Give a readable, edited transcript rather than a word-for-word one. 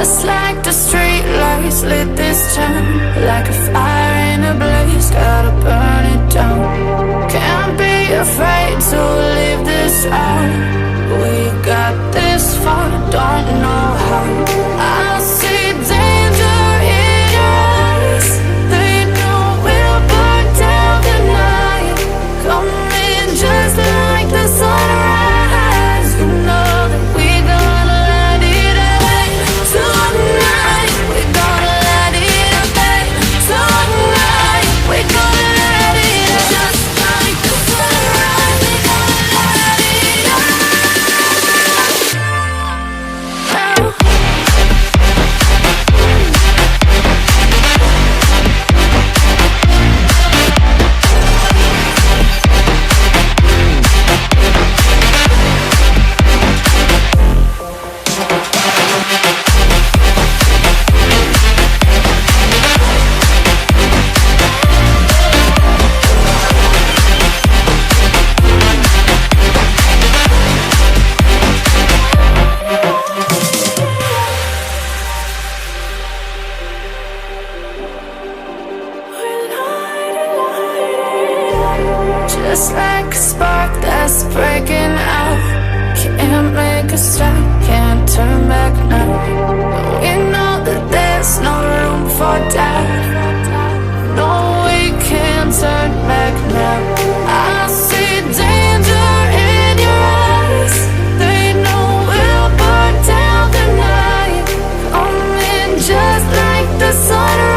Just like the street lights lit this town, like a fire in a blaze, gotta burn it down. Can't be afraid to leave this out. We got this far, don't know how. I see danger in your eyes. They know we'll burn down the night. Coming just like the sunrise. You know that we gonna let it away. Tonight we gonna let it away. Tonight we gonna let it away. Just like the sunrise, we gonna let it away. Just like a spark that's breaking out. Can't make a stop, can't turn back now. We know that there's no room for doubt. No, we can't turn back now. I see danger in your eyes. They know we'll burn down the night. Coming just like the sunrise.